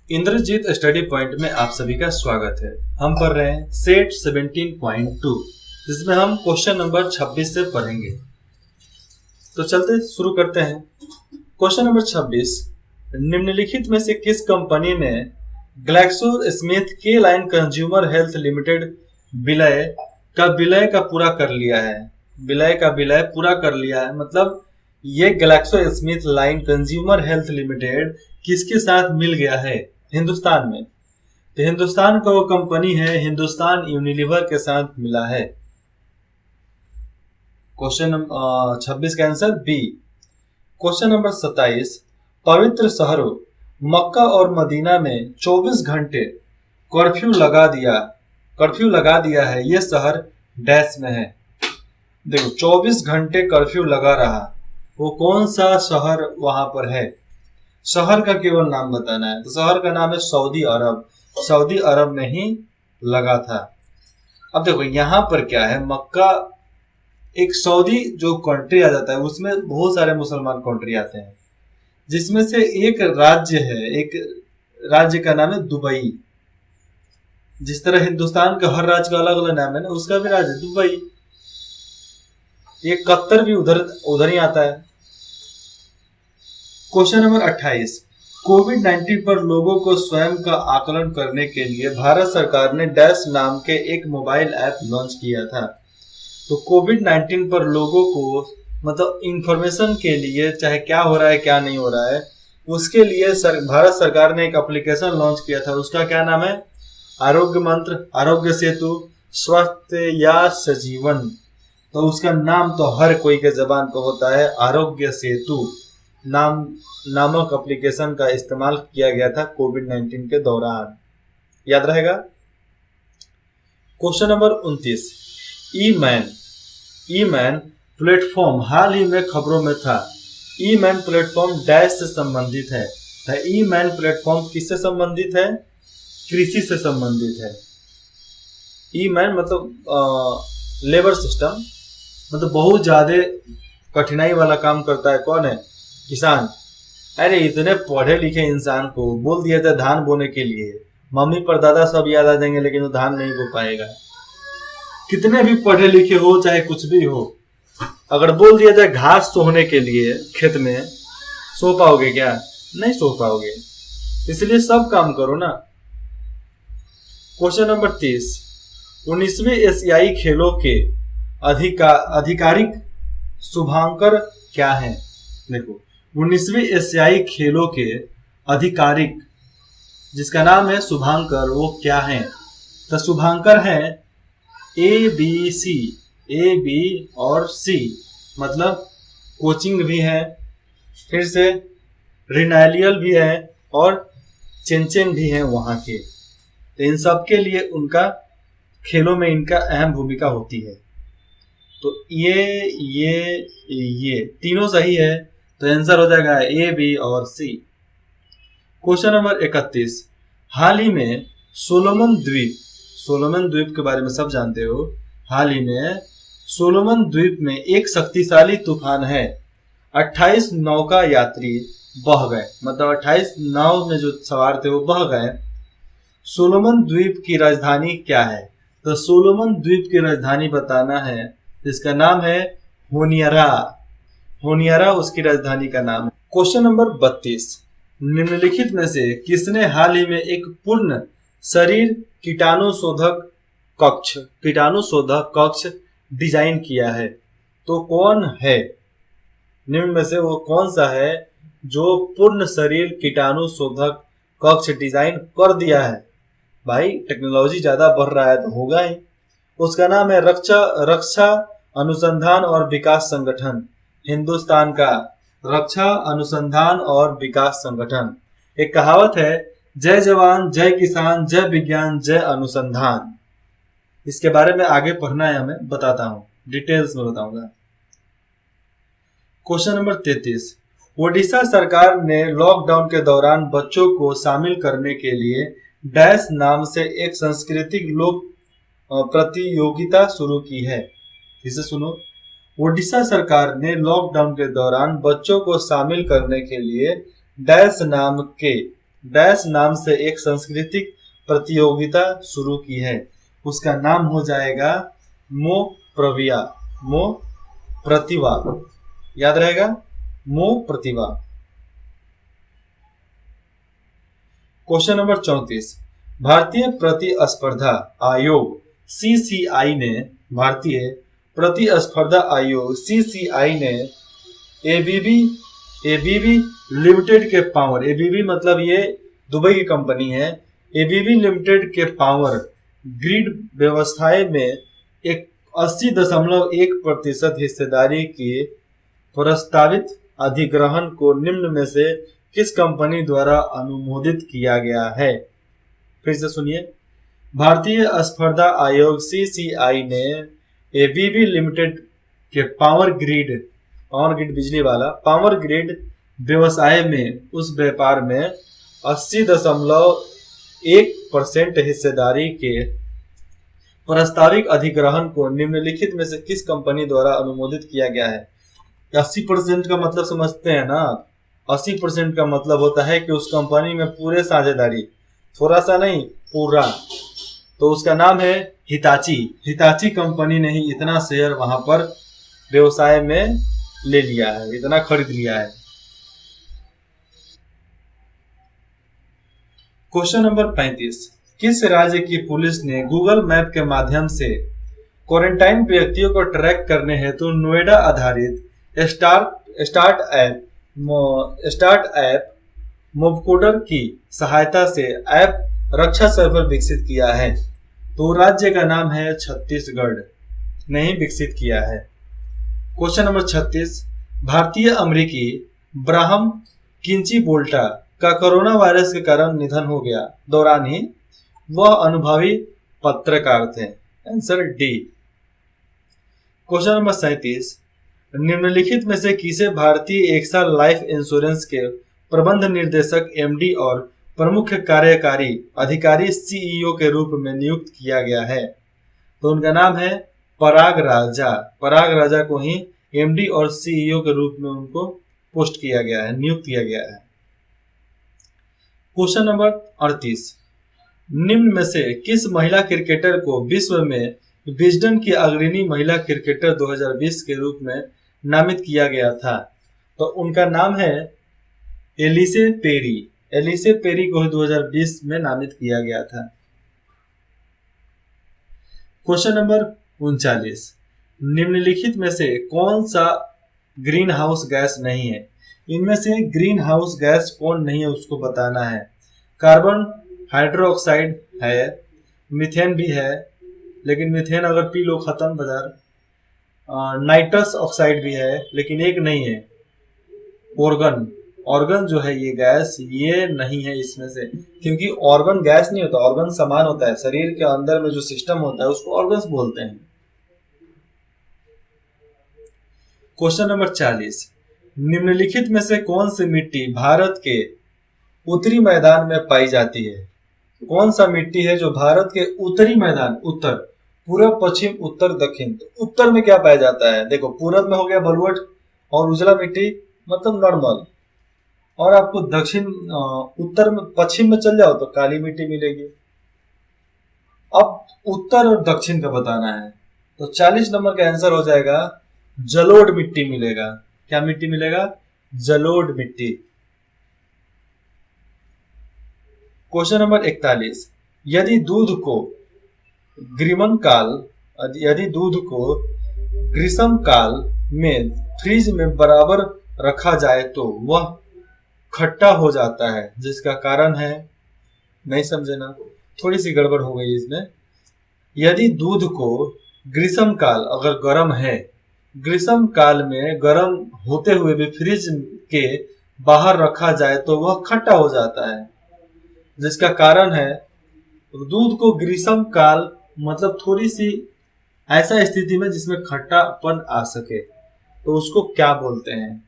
Indrajit study point में आप सभी का स्वागत है। हम पढ़ रहे हैं सेट 17.2 जिसमें हम क्वेश्चन नंबर 26 से पढ़ेंगे। तो चलते शुरू करते हैं। क्वेश्चन नंबर 26, निम्नलिखित में से किस कंपनी ने ग्लैक्सो स्मिथ के लाइन कंज्यूमर हेल्थ लिमिटेड विलय का पूरा कर लिया है। विलय पूरा कर लिया है मतलब ये Glaxo Smith line consumer health limited किसके साथ मिल गया है? हिंदुस्तान में। तो हिंदुस्तान का वो कंपनी है हिंदुस्तान यूनिलीवर के साथ मिला है। क्वेश्चन नंबर 26 का आंसर बी। क्वेश्चन नंबर 27, पवित्र शहरों मक्का और मदीना में 24 घंटे कर्फ्यू लगा दिया है। ये शहर डैश में है। देखो 24 घंटे कर्फ्यू लगा रहा, वो कौन सा शहर वहां पर है? शहर का केवल नाम बताना है। तो शहर का नाम है सऊदी अरब। सऊदी अरब में ही लगा था। अब देखो यहाँ पर क्या है, मक्का एक सऊदी जो कंट्री आ जाता है उसमें बहुत सारे मुसलमान कंट्री आते हैं, जिसमें से एक राज्य का नाम है दुबई। जिस तरह हिंदुस्तान का हर राज्य का अलग अलग नाम है ना, उसका भी राज्य दुबई। ये कतर भी उधर ही आता है। क्वेश्चन नंबर 28, कोविड-19 पर लोगों को स्वयं का आकलन करने के लिए भारत सरकार ने डैश नाम के एक मोबाइल ऐप लॉन्च किया था। तो कोविड-19 पर लोगों को मतलब इंफॉर्मेशन के लिए, चाहे क्या हो रहा है क्या नहीं हो रहा है, उसके लिए भारत सरकार ने एक एप्लीकेशन लॉन्च किया था। उसका क्या नाम है? आरोग्य मंत्र, आरोग्य सेतु, स्वास्थ्य या सजीवन। तो उसका नाम तो हर कोई के जबान पर होता है, आरोग्य सेतु नामक एप्लीकेशन का इस्तेमाल किया गया था कोविड-19 के दौरान। याद रहेगा। क्वेश्चन नंबर 29, ई मैन प्लेटफॉर्म हाल ही में खबरों में था। ई मैन प्लेटफॉर्म डैश से संबंधित है। तो ई मैन प्लेटफॉर्म किससे संबंधित है? कृषि से संबंधित है। ई मैन मतलब लेबर सिस्टम, मतलब बहुत ज्यादा कठिनाई वाला काम करता है। कौन है? किसान। अरे इतने पढ़े लिखे इंसान को बोल दिया था धान बोने के लिए, मम्मी परदादा सब याद आ जाएंगे लेकिन वो धान नहीं बो पाएगा। कितने भी पढ़े लिखे हो चाहे कुछ भी हो, अगर बोल दिया जाए घास सोहने के लिए खेत में, सो पाओगे क्या? नहीं सो पाओगे। इसलिए सब काम करो ना। क्वेश्चन नंबर 30, 19वें एशियाई खेलों के आधिकारिक शुभांकर क्या है? देखो 19वें एशियाई खेलों के आधिकारिक जिसका नाम है शुभांकर, वो क्या है? तो शुभांकर है A B और C, मतलब कोचिंग भी है, फिर से रिनालियल भी है और चेंचेन भी है वहां के। तो इन सब के लिए उनका खेलों में इनका अहम भूमिका होती है। तो ये तीनों सही है, तो आंसर हो जाएगा A B और C। क्वेश्चन नंबर 31, हाल ही में सोलोमन द्वीप के बारे में सब जानते हो। हाल ही में सोलोमन द्वीप में एक शक्तिशाली तूफान है। 28 नौका यात्री बह गए, मतलब 28 नाव में जो सवार थे वो बह गए। सोलोमन द्वीप की राजधानी क्या है? तो सोलोमन द्वीप की राजधानी बताना है, जिसका नाम है होनियारा उसकी राजधानी का नाम है। क्वेश्चन नंबर 32, निम्नलिखित में से किसने हाल ही में एक पूर्ण शरीर कीटाणुशोधक कक्ष डिजाइन किया है? तो कौन है? निम्न में से वो कौन सा है जो पूर्ण शरीर कीटाणुशोधक कक्ष डिजाइन कर दिया है? भाई टेक्नोलॉजी ज्यादा बढ़ रहा है तो होगा ही। उसका नाम है रक्षा अनुसंधान और विकास संगठन। हिंदुस्तान का रक्षा अनुसंधान और विकास संगठन। एक कहावत है, जय जवान जय किसान जय विज्ञान जय अनुसंधान। इसके बारे में आगे पढ़ना है, हमें बताता हूं, डिटेल्स में बताऊंगा। क्वेश्चन नंबर 33, ओडिशा सरकार ने लॉकडाउन के दौरान बच्चों को शामिल करने के लिए डैश नाम से एक सांस्कृतिक लोक प्रतियोगिता शुरू की है। इसे सुनो, ओडिशा सरकार ने लॉकडाउन के दौरान बच्चों को शामिल करने के लिए डैश नाम के डैश नाम से एक सांस्कृतिक प्रतियोगिता शुरू की है। उसका नाम हो जाएगा मो प्रविया, मो प्रतिभा। याद रहेगा, मो प्रतिभा। Question number 34। भारतीय प्रतिस्पर्धा आयोग सीसीआई ने, भारतीय प्रतिस्पर्धा आयोग सीसीआई ने एबीबी लिमिटेड के पावर, एबीबी मतलब ये दुबई की कंपनी है, एबीबी लिमिटेड के पावर ग्रिड व्यवस्थाएं में एक 80.1% हिस्सेदारी की प्रस्तावित अधिग्रहण को निम्न में से किस कंपनी द्वारा अनुमोदित किया गया है? फिर से सुनिए। भारतीय स्पर्धा आयोग सीसीआई ने एबीबी लिमिटेड के पावर ग्रिड बिजली वाला पावर ग्रिड व्यवसाय में उस व्यापार में 80.1% हिस्सेदारी के प्रस्तावित अधिग्रहण को निम्नलिखित में से किस कंपनी द्वारा अनुमोदित किया गया है? 80% का मतलब समझते हैं ना? 80% का मतलब होता है कि उस कंपनी में पूरे साझेदारी, थोड़ा सा नहीं, पूरा। तो उसका नाम है हिताची कंपनी ने ही इतना शेयर वहां पर व्यवसाय में ले लिया है, इतना खरीद लिया है। Question number 35। किस राज्य की पुलिस ने गूगल मैप के माध्यम से क्वारंटाइन व्यक्तियों को ट्रैक करने हेतु नोएडा आधारित स्टार्ट ऐप मोबकोडर की सहायता से ऐप रक्षा सर्वर विकसित किया है? तो राज्य का नाम है छत्तीसगढ़ ने ही विकसित किया है। Question number 36। भारतीय अमेरिकी ब्राहम किंची बोल्टा का कोरोना वायरस के कारण निधन हो गया। दौरान ही वह अनुभवी पत्रकार थे। Answer D. Question number 37। निम्नलिखित में से किसे भारतीय एक साल लाइफ इंश्योरेंस के प्रबंध निर्देशक एमडी और प्रमुख कार्यकारी अधिकारी सीईओ के रूप में नियुक्त किया गया है? तो उनका नाम है पराग राजा को ही एमडी और सीईओ के रूप में उनको पोस्ट किया गया है, नियुक्त किया गया है। Question number 38। निम्न में से किस महिला क्रिकेटर को विश्व में विजडन की अग्रणी महिला क्रिकेटर 2020 के रूप में नामित किया गया था? तो उनका नाम है एलिसे पेरी को 2020 में नामित किया गया था। Question number 39। निम्नलिखित में से कौन सा ग्रीन हाउस गैस नहीं है? इनमें से ग्रीन हाउस गैस कौन नहीं है उसको बताना है। कार्बन हाइड्रोक्साइड है, मीथेन भी है, लेकिन मीथेन अगर पी लो खत्म बाजार। नाइट्रस ऑक्साइड भी है, लेकिन एक नहीं है, ऑर्गन जो है ये गैस, ये नहीं है इसमें से, क्योंकि ऑर्गन गैस नहीं होता, ऑर्गन सामान होता है। शरीर के अंदर में जो सिस्टम होता है उसको ऑर्गन्स बोलते हैं। Question number 40। निम्नलिखित में से कौन सी मिट्टी भारत के उत्तरी मैदान में पाई जाती है? कौन सा मिट्टी है जो भारत के उत्तरी मैदान, उत्तर, पूरब, पश्चिम, उत्तर, दक्षिण, तो उत्तर में क्या पाया जाता है? देखो, पूरब में हो गया बलुअट और उजला मिट्टी, मतलब नॉर्मल, और आपको दक्षिण उत्तर में, पश्चिम में चल जाओ तो काली मिट्टी मिलेगी। अब उत्तर और दक्षिण का बताना है, तो 40 नंबर का आंसर हो जाएगा जलोढ़ मिट्टी मिलेगा। क्या मिट्टी मिलेगा? जलोढ़ मिट्टी। Question number 41। यदि दूध को ग्रीष्म काल में फ्रिज में बराबर रखा जाए तो वह खट्टा हो जाता है, जिसका कारण है, नहीं समझे ना, थोड़ी सी गड़बड़ हो गई इसमें। यदि दूध को ग्रीष्म काल अगर गर्म है, ग्रीष्म काल में गर्म होते हुए भी फ्रिज के बाहर रखा जाए तो वह खट्टा हो जाता है, जिसका कारण है दूध को ग्रीष्म काल मतलब थोड़ी सी ऐसा स्थिति में जिसमें खट्टापन आ सके, तो उसको क्या बोलते हैं?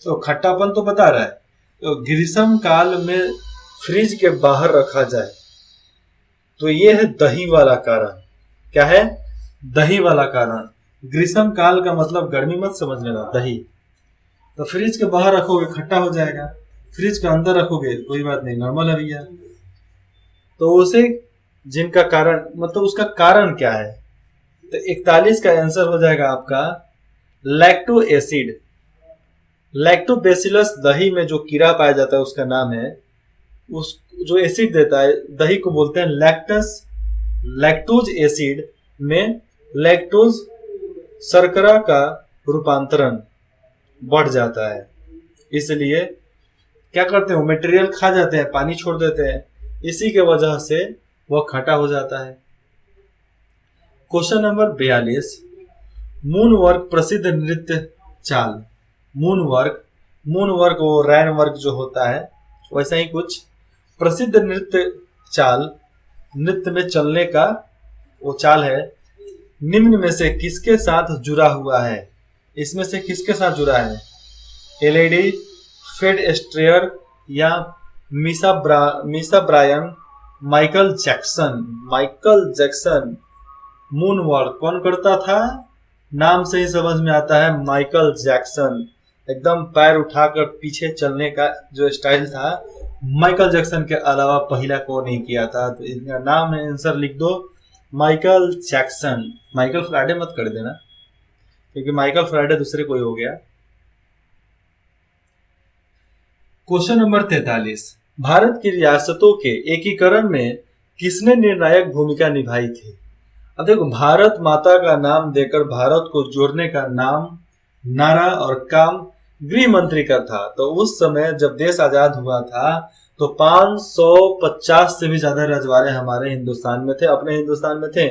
तो खट्टापन तो बता रहा है, तो ग्रीष्म काल में फ्रिज के बाहर रखा जाए तो ये है दही वाला कारण। क्या है? दही वाला कारण। ग्रीष्म काल का मतलब गर्मी मत समझ लेना, दही। तो फ्रिज के बाहर रखोगे खट्टा हो जाएगा। फ्रिज के अंदर रखोगे कोई बात नहीं, नॉर्मल है भैया। तो उसे जिनका कारण मतलब उसका कारण क्या है, तो 41 का आंसर हो जाएगा आपका लैक्टो एसिड। लैक्टोबैसिलस दही में जो कीड़ा पाया जाता है उसका नाम है, उस जो एसिड देता है दही को बोलते हैं लैक्टस। लैक्टोज एसिड में लैक्टोज शर्करा का रूपांतरण बढ़ जाता है, इसलिए क्या करते हैं वो मटेरियल खा जाते हैं, पानी छोड़ देते हैं, इसी के वजह से वह खट्टा हो जाता है। क्वेश्चन नंबर 42, मून वर्क प्रसिद्ध नृत्य चाल। मून वर्क वो रैन वर्क जो होता है वैसा ही कुछ प्रसिद्ध नृत्य चाल, नृत्य में चलने का वो चाल है, निम्न में से किसके साथ जुड़ा हुआ है। इसमें से किसके साथ जुड़ा है, एलईडी, फेड एस्ट्रेयर या मीसा ब्रायन, माइकल जैक्सन। मून वॉक कौन करता था, नाम से ही समझ में आता है, माइकल जैक्सन। एकदम पैर उठाकर पीछे चलने का जो स्टाइल था, माइकल जैक्सन के अलावा पहला को नहीं किया था। तो इनका नाम है, आंसर लिख दो माइकल जैक्सन। माइकल फ्राइडे मत कर देना, क्योंकि माइकल फ्राइडे दूसरे कोई हो गया। क्वेश्चन नंबर 43, भारत की रियासतों के एकीकरण में किसने निर्णायक भूमिका निभाई थी। अब देखो, भारत माता का नाम देकर भारत को जोड़ने का नारा और काम गृह मंत्री का था। तो उस समय जब देश आजाद हुआ था तो 550 से भी ज्यादा रजवाड़े हमारे हिंदुस्तान में थे, अपने हिंदुस्तान में थे।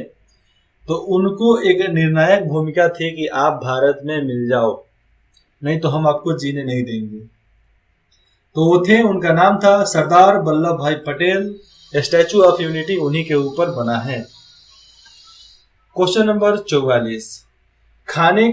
तो उनको एक निर्णायक भूमिका थी कि आप भारत में मिल जाओ, नहीं तो हम आपको जीने नहीं देंगे। तो वो थे, उनका नाम था सरदार वल्लभ भाई पटेल। स्टैचू ऑफ यूनिटी उन्हीं के ऊपर बना है। क्वेश्चन नंबर 44, खाने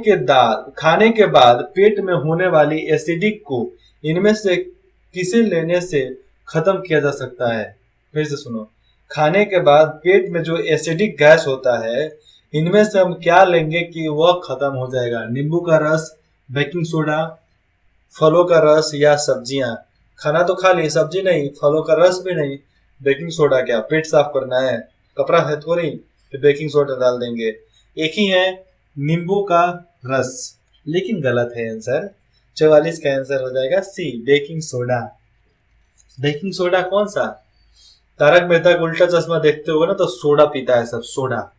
के बाद पेट में होने वाली एसिडिक को इनमें से किसे लेने से खत्म किया जा सकता है। फिर से सुनो, खाने के बाद पेट में जो एसिडिक गैस होता है, इनमें से हम क्या लेंगे कि वह खत्म हो जाएगा। नींबू का रस, बेकिंग सोडा, फलों का रस या सब्जियां। खाना तो खा ली, सब्जी नहीं, फलों का रस भी नहीं, बेकिंग सोडा क्या, पेट साफ करना है, कपड़ा है थोड़ी, फिर बेकिंग सोडा डाल देंगे। एक ही है, नींबू का रस। लेकिन गलत है आंसर, 44 का आंसर हो जाएगा सी, बेकिंग सोडा। बेकिंग सोडा कौन सा, तारक मेहता का उल्टा चश्मा देखते हो ना, तो सोडा पीता है सब, सोडा,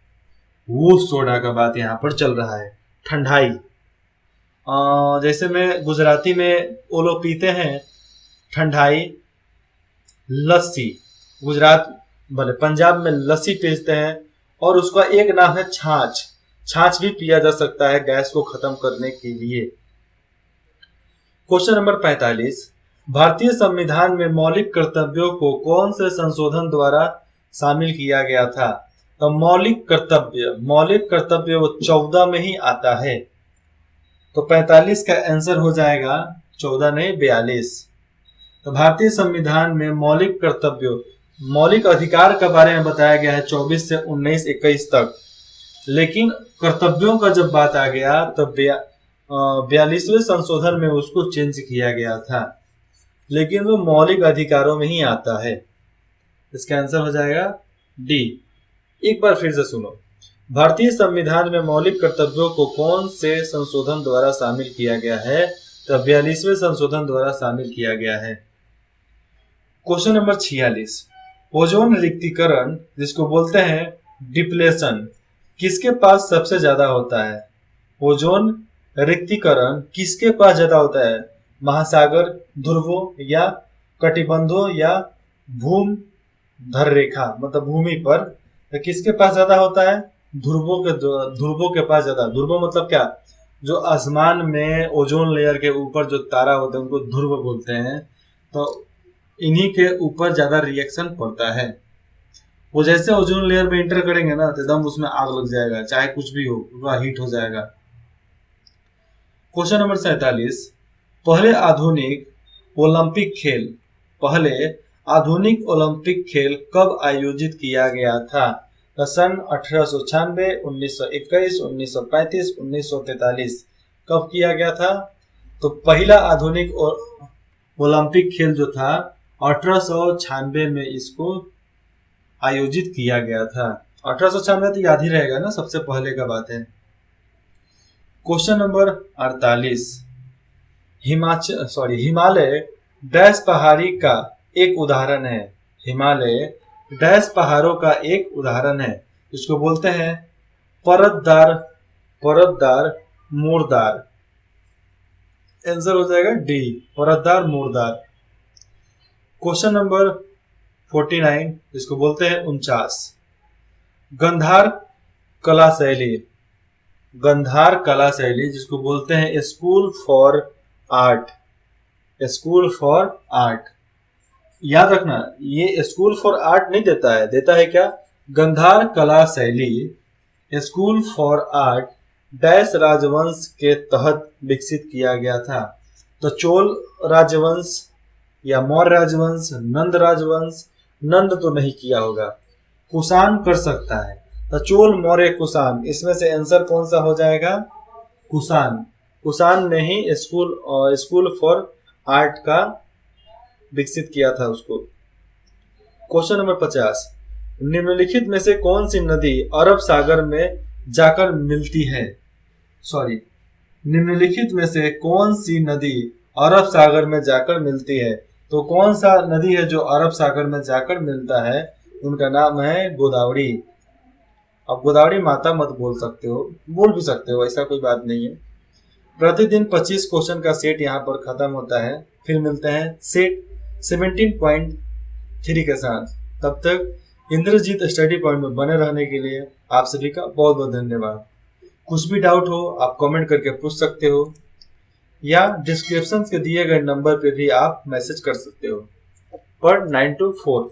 वो सोडा का बात यहाँ पर चल रहा है। ठंडाई, जैसे में गुजराती में वो लोग पीते हैं ठंडाई, लस्सी, गुजरात भले पंजाब में लस्सी पीते हैं, और उसका एक नाम है छाछ भी पिया जा सकता है गैस को खत्म करने के लिए। क्वेश्चन नंबर 45, भारतीय संविधान में मौलिक कर्तव्यों को कौन से संशोधन द्वारा शामिल किया गया था। तो मौलिक कर्तव्य वो 14 में ही आता है। तो 45 का आंसर हो जाएगा 14 नहीं 42। तो भारतीय संविधान में मौलिक अधिकार के बारे में बताया गया है 24 से 19-21 तक, लेकिन कर्तव्यों का जब बात आ गया तो 42वें संशोधन में उसको चेंज किया गया था, लेकिन वो मौलिक अधिकारों में ही आता है। इसका आंसर हो जाएगा डी। एक बार फिर से सुनो, भारतीय संविधान में मौलिक कर्तव्यों को कौन से संशोधन द्वारा शामिल किया गया है। तो 42वें संशोधन द्वारा शामिल किया गया है। क्वेश्चन नंबर 46, ओजोन रिक्तीकरण जिसको बोलते हैं डिप्लेशन, किसके पास सबसे ज्यादा होता है। ओजोन रिक्तीकरण किसके पास ज्यादा होता है, महासागर, ध्रुवों या कटिबंधों या भूमध्य रेखा मतलब भूमि पर, तो किसके पास ज्यादा होता है, ध्रुवों के पास ज्यादा। ध्रुव मतलब क्या, जो आसमान में ओजोन लेयर के ऊपर जो तारा होते हैं उनको ध्रुव बोलते हैं। तो इन्हीं के ऊपर ज्यादा रिएक्शन पड़ता है। वो जैसे ओजोन लेयर में इंटर करेंगे ना तो एकदम उसमें आग लग जाएगा, चाहे कुछ भी हो, पूरा हीट हो जाएगा। क्वेश्चन नंबर 47, पहले आधुनिक ओलंपिक खेल कब आयोजित किया गया था। तो सन 1896, 1921, 1935, 1943 कब किया गया था। तो पहला आधुनिक ओलंपिक खेल जो था 1896 में इसको आयोजित किया गया था। 1896 तो याद ही रहेगा ना, सबसे पहले का बात है। क्वेश्चन नंबर 48, हिमालय डैश पहाड़ी का एक उदाहरण है। हिमालय डैश पहाड़ों का एक उदाहरण है, इसको बोलते हैं परतदार मोरदार। आंसर हो जाएगा डी, परतदार मोरदार। क्वेश्चन नंबर 49, इसको बोलते हैं 49, गंधार कला शैली जिसको बोलते हैं स्कूल फॉर आर्ट। याद रखना, ये स्कूल फॉर आर्ट नहीं देता है, देता है क्या, गंधार कला शैली स्कूल फॉर आर्ट डैश राजवंश के तहत विकसित किया गया था। तो चोल राजवंश या मौर्य राजवंश, नंद राजवंश, नंद तो नहीं किया होगा, कुषाण कर सकता है। तो चोल, मौर्य, कुषाण, इसमें से आंसर कौन सा हो जाएगा, कुषाण ने ही स्कूल फॉर आर्ट का विकसित किया था उसको। क्वेश्चन नंबर 50, निम्नलिखित में से कौन सी नदी अरब सागर में जाकर मिलती है। निम्नलिखित में से कौन सी नदी अरब सागर में जाकर मिलती है। तो कौन सा नदी है जो अरब सागर में जाकर मिलता है, उनका नाम है गोदावरी। अब गोदावरी माता मत बोल सकते हो, बोल भी सकते हो, ऐसा कोई बात नहीं है। प्रतिदिन 25 क्वेश्चन का सेट यहाँ पर खत्म होता है, फिर मिलते हैं सेट 17.3 के साथ। तब तक इंद्रजीत स्टडी पॉइंट में बने रहने के लिए आप सभी का बहुत बहुत धन्यवाद। कुछ भी डाउट हो आप कमेंट करके पूछ सकते हो, या डिस्क्रिप्शन के दिए गए नंबर पे भी आप मैसेज कर सकते हो पर 9 to 4।